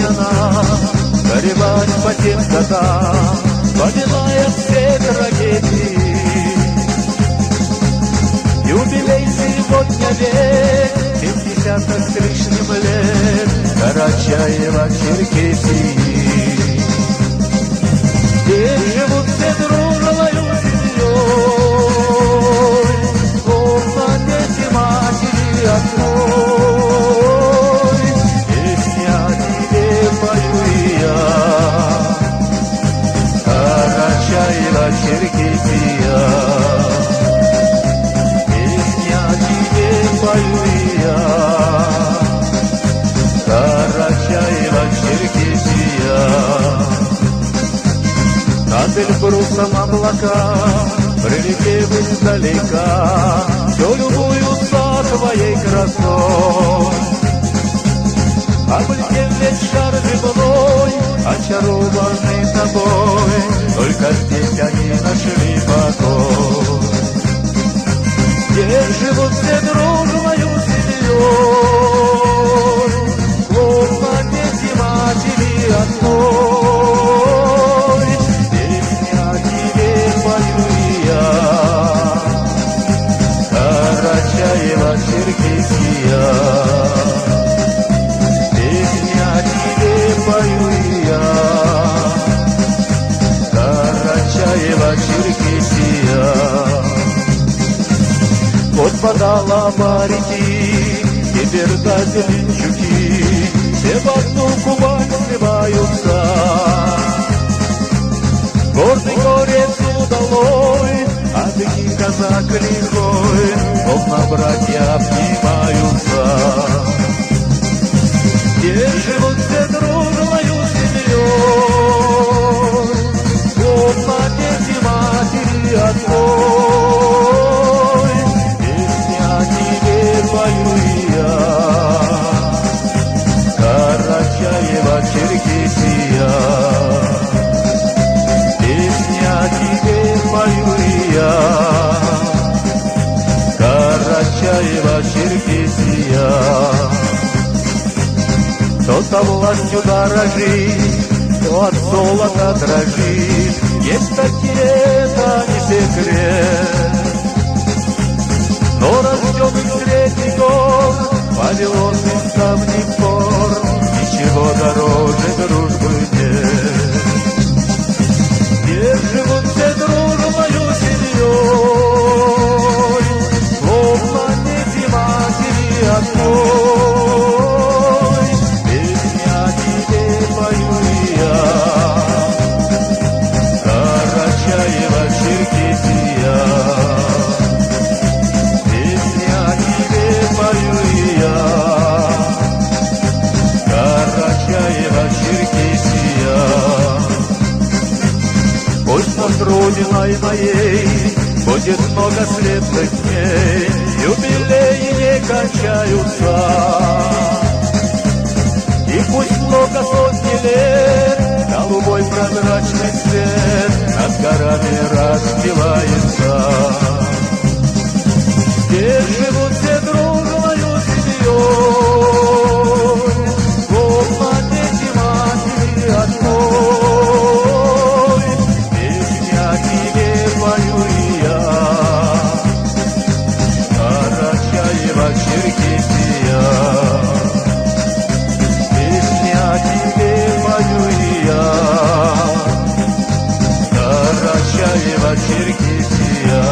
вспоминать, горевать по тем годам, вспоминая все трагедии. Юбилей сегодня век, 70 с лишним лет, Карачаево-Черкесии. Здесь живут все дружною семьей, словно дети матери одной. Песни о тебе пою и я, Карачаево-Черкесия. Песни о тебе пою и я, Карачаево-Черкесия. Над Эльбрусом облака, прилетев издалека, все любуются твоей красой. Облетев весь шар земной, очарованный тобой, только здесь они нашли покой. Здесь живут все дружною семьей, словно дети матери одной. Песни о тебе пою и я, Карачаево-Черкесия. Песни о тебе пою и я, Карачаево-Черкесия. Вот подала барики, теперь газеленчуки, все в одну Кубань сливаются. Горный горец удалой, а ты казак лихой, словно братья обнимаются. Здесь живут все дружною семьей, словно дети матери одной. Песни о тебе пою и я, Карачаево-Черкесия. Песни о тебе пою и я, Карачаево-Черкесия. Кто-то властью дорожит, кто от золота дрожит, есть такие, это не секрет. Но рожденный средний год, Вавилон из давних пор, ничего дороже дружбы нет. Здесь живут все дружною семьей, словно дети матери одной. Песни о тебе пою и я, Карачаево-Черкесия. Песни о тебе пою и я, Карачаево-Черкесия. Пусть над родиной моей будет много светлых дней, юбилеи не кончаются. И пусть много сотни лет голубой прозрачный свет над горами расстилается. Здесь живут все дружною семьей, словно дети матери одной. Песни о тебе пою и я, Карачаево-Черкесия. Песни о тебе пою и я, Карачаево-Черкесия.